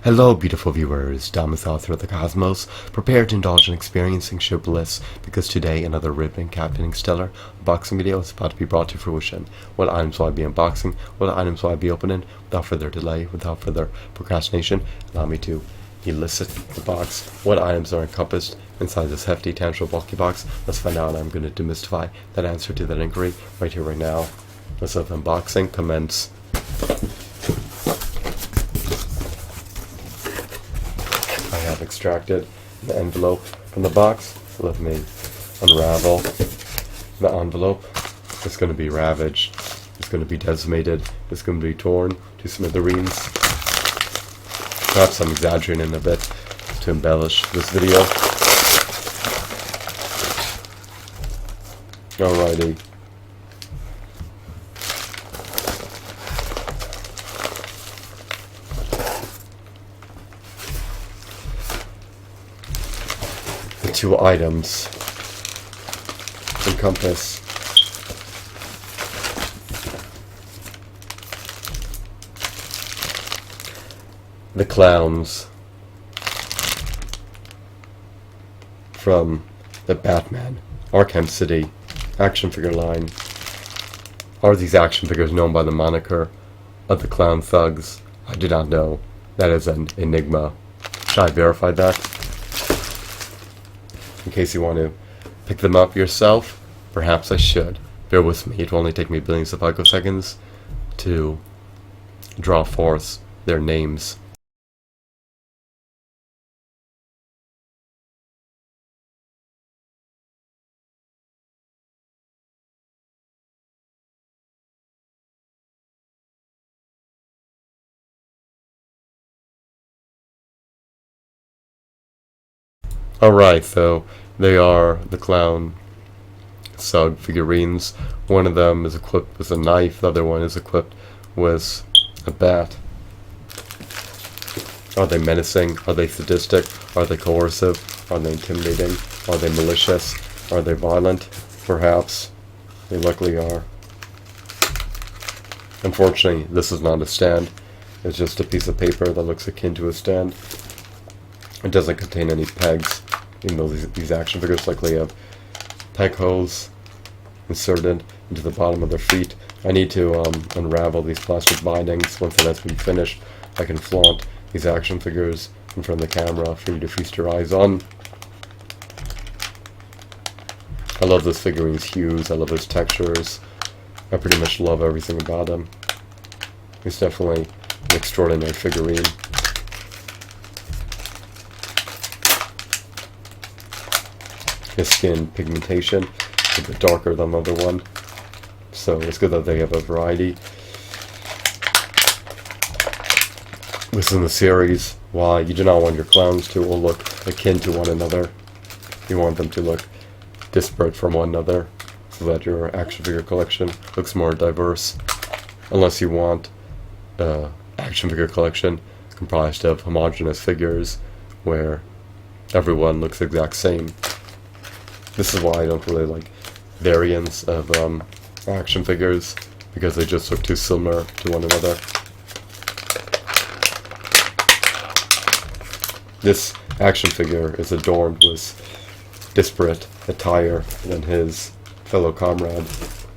Hello, beautiful viewers. Domicile through the cosmos. Prepare to indulge in experiencing sheer bliss, because today another riveting, captivating, stellar unboxing video is about to be brought to fruition. What items will I be unboxing? What items will I be opening? Without further delay, without further procrastination, allow me to elicit the box. What items are encompassed inside this hefty, tangible, bulky box? Let's find out, and I'm going to demystify that answer to that inquiry right here, right now. Let's have unboxing commence. I have extracted the envelope from the box. Let me unravel the envelope. It's going to be ravaged. It's going to be decimated. It's going to be torn to smithereens. Perhaps I'm exaggerating a bit to embellish this video. Alrighty. The two items encompass the clowns from the Batman Arkham City action figure line. Are these action figures known by the moniker of the Clown Thugs? I do not know. That is an enigma. Should I verify that? In case you want to pick them up yourself, perhaps I should. Bear with me. It will only take me billions of picoseconds to draw forth their names. Alright, so they are the Clown Thug figurines. One of them is equipped with a knife, the other one is equipped with a bat. Are they menacing? Are they sadistic? Are they coercive? Are they intimidating? Are they malicious? Are they violent? Perhaps. They likely are. Unfortunately, this is not a stand. It's just a piece of paper that looks akin to a stand. It doesn't contain any pegs, even though these action figures likely have peg holes inserted into the bottom of their feet. I need to unravel these plastic bindings. Once that has been finished, I can flaunt these action figures in front of the camera for you to feast your eyes on. I love this figurine's hues, I love its textures. I pretty much love everything about him. He's definitely an extraordinary figurine. His skin pigmentation is a bit darker than the other one, so it's good that they have a variety. Within the series, why you do not want your clowns to all look akin to one another. You want them to look disparate from one another, so that your action figure collection looks more diverse. Unless you want an action figure collection comprised of homogeneous figures, where everyone looks the exact same. This is why I don't really like variants of action figures, because they just look too similar to one another. This action figure is adorned with disparate attire than his fellow comrade.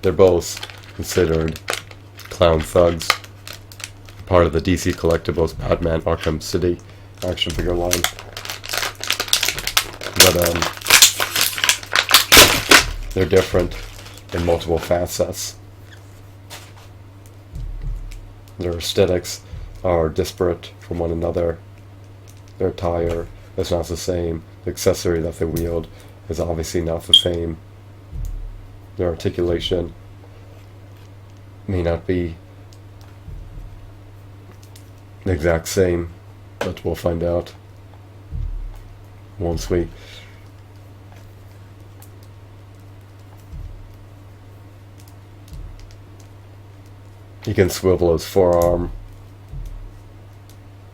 They're both considered Clown Thugs, part of the DC Collectibles Batman Arkham City action figure line. But they're different in multiple facets. Their aesthetics are disparate from one another. Their attire is not the same. The accessory that they wield is obviously not the same. Their articulation may not be the exact same, but we'll find out once we he can swivel his forearm.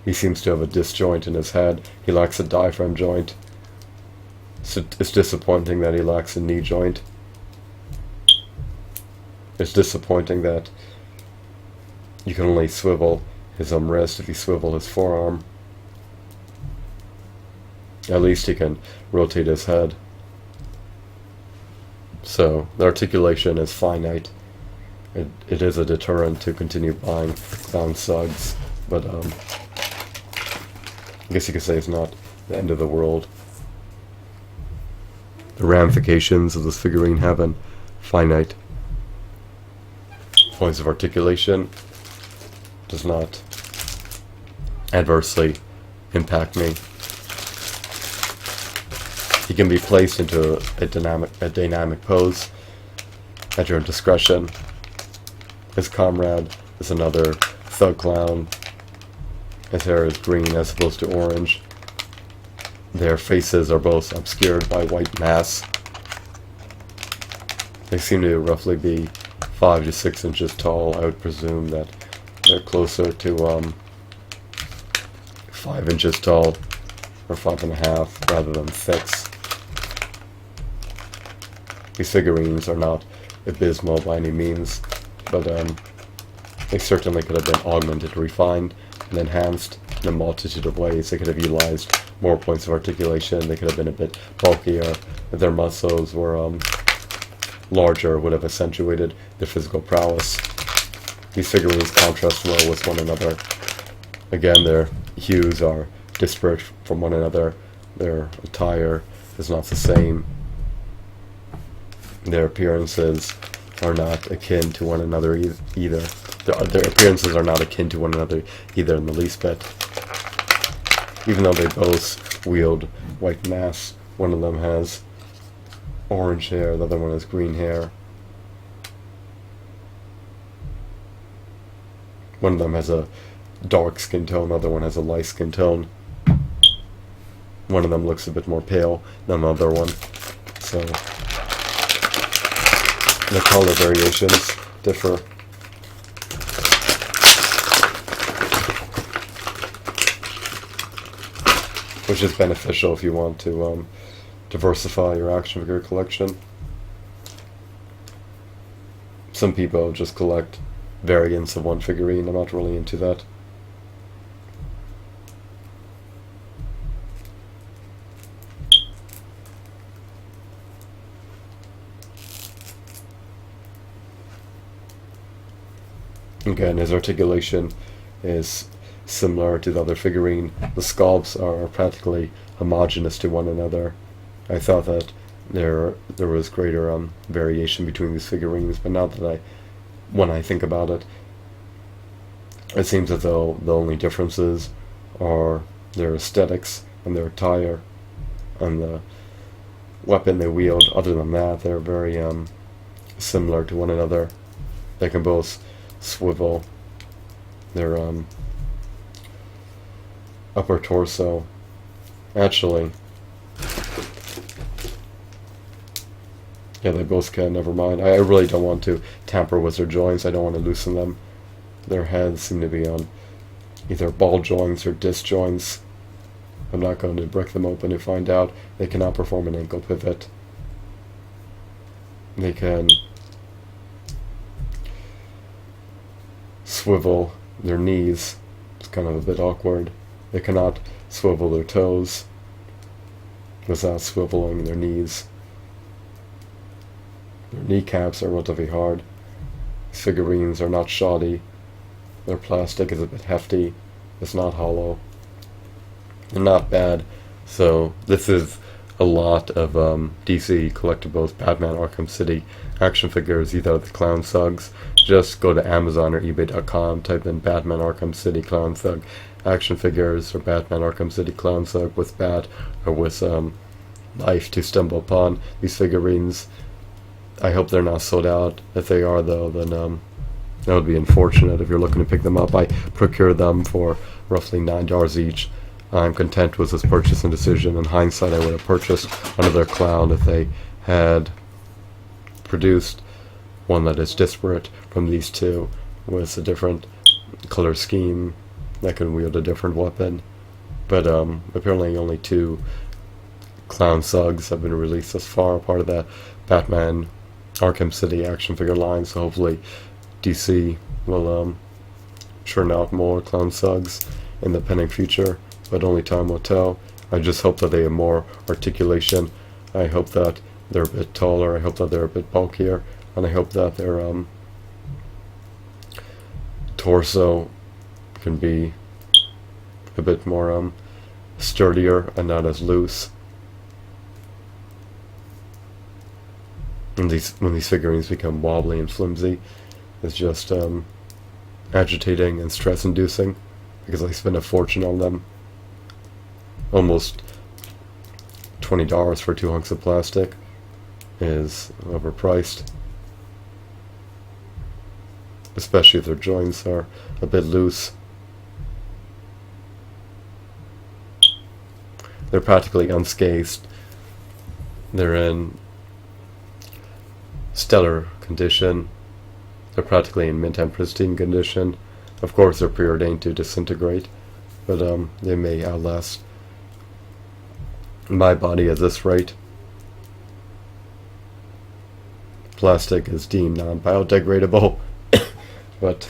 He seems to have a disjoint in his head. He lacks a diaphragm joint. So it's disappointing that he lacks a knee joint. It's disappointing that you can only swivel his wrist if you swivel his forearm. At least he can rotate his head. So the articulation is finite. It is a deterrent to continue buying clown sugs, but I guess you could say it's not the end of the world. The ramifications of this figurine having finite points of articulation does not adversely impact me. He can be placed into a dynamic pose at your discretion. His comrade is another thug clown. His hair is green as opposed to orange. Their faces are both obscured by white masks. They seem to roughly be 5 to 6 inches tall. I would presume that they're closer to 5 inches tall, or 5.5 rather than 6. These figurines are not abysmal by any means, but they certainly could have been augmented, refined, and enhanced in a multitude of ways. They could have utilized more points of articulation. They could have been a bit bulkier. If their muscles were larger, would have accentuated their physical prowess. These figurines contrast well with one another. Again, their hues are disparate from one another. Their attire is not the same. Their appearances are not akin to one another either. Their appearances are not akin to one another either in the least bit. Even though they both wield white masks, one of them has orange hair, the other one has green hair. One of them has a dark skin tone, the other one has a light skin tone. One of them looks a bit more pale than the other one. So the color variations differ. Which is beneficial if you want to diversify your action figure collection. Some people just collect variants of one figurine. I'm not really into that. Again, his articulation is similar to the other figurine. The sculpts are practically homogeneous to one another. I thought that there was greater variation between these figurines, but now that when I think about it, it seems as though the only differences are their aesthetics and their attire and the weapon they wield. Other than that, they're very similar to one another. They can both swivel their upper torso. Actually, yeah, they both can, never mind. I really don't want to tamper with their joints. I don't want to loosen them. Their heads seem to be on either ball joints or disc joints. I'm not going to break them open to find out. They cannot perform an ankle pivot. They can swivel their knees. It's kind of a bit awkward. They cannot swivel their toes without swiveling their knees. Their kneecaps are relatively hard. These figurines are not shoddy. Their plastic is a bit hefty. It's not hollow. They're not bad. So this is a lot of DC collectibles, Batman Arkham City action figures. These are the clown thugs. Just go to Amazon or eBay.com, type in Batman Arkham City Clown Thug action figures, or Batman Arkham City Clown Thug with bat or with knife to stumble upon these figurines. I hope they're not sold out. If they are, though, then that would be unfortunate. If you're looking to pick them up, I procured them for roughly $9 each. I'm content with this purchasing decision. In hindsight, I would have purchased another clown if they had produced one that is disparate from these two, with a different color scheme that can wield a different weapon. But apparently only 2 clown thugs have been released thus far, part of the Batman Arkham City action figure line, so hopefully DC will churn out more clown thugs in the pending future, but only time will tell. I just hope that they have more articulation. I hope that they're a bit taller. I hope that they're a bit bulkier. And I hope that their torso can be a bit more sturdier and not as loose. And when these figurines become wobbly and flimsy, it's just agitating and stress-inducing, because I spend a fortune on them. Almost $20 for 2 hunks of plastic is overpriced, especially if their joints are a bit loose. They're practically unscathed. They're in stellar condition. They're practically in mint and pristine condition. Of course, they're preordained to disintegrate, but they may outlast my body at this rate. Plastic is deemed non-biodegradable, but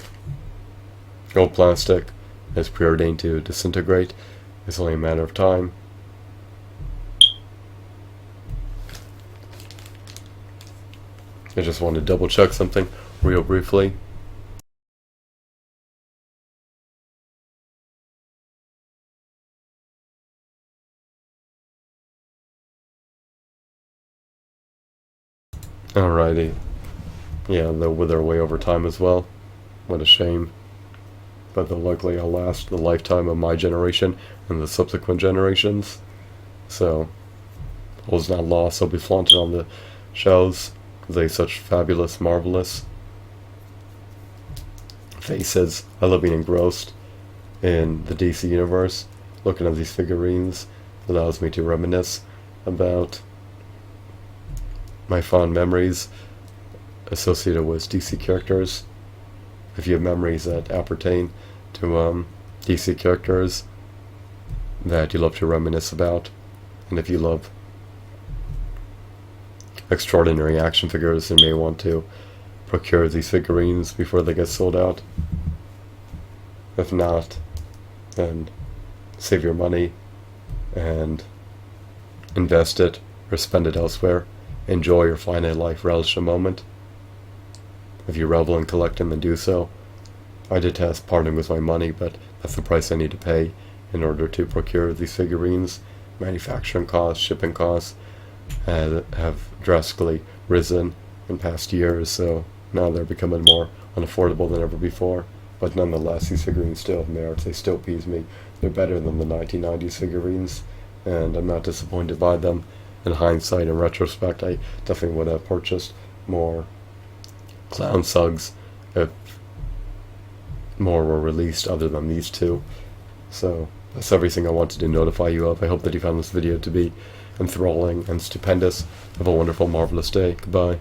gold plastic is preordained to disintegrate. It's only a matter of time. I just want to double check something real briefly. Alrighty. Yeah, they'll wither away over time as well. What a shame. But they'll likely outlast the lifetime of my generation and the subsequent generations. So, all's not lost. They'll be flaunted on the shelves. They're such fabulous, marvelous faces. I love being engrossed in the DC universe. Looking at these figurines allows me to reminisce about my fond memories associated with DC characters. If you have memories that appertain to DC characters that you love to reminisce about, and if you love extraordinary action figures, you may want to procure these figurines before they get sold out. If not, then save your money and invest it or spend it elsewhere. Enjoy your finite life, relish the moment. If you revel in collecting, then do so. I detest parting with my money, but that's the price I need to pay in order to procure these figurines. Manufacturing costs, shipping costs have drastically risen in past years, so now they're becoming more unaffordable than ever before. But nonetheless, these figurines still have merit. They still please me. They're better than the 1990s figurines, and I'm not disappointed by them. In hindsight, in retrospect, I definitely would have purchased more clown sugs if more were released other than these two. So that's everything I wanted to notify you of. I hope that you found this video to be enthralling and stupendous. Have a wonderful, marvelous day. Goodbye.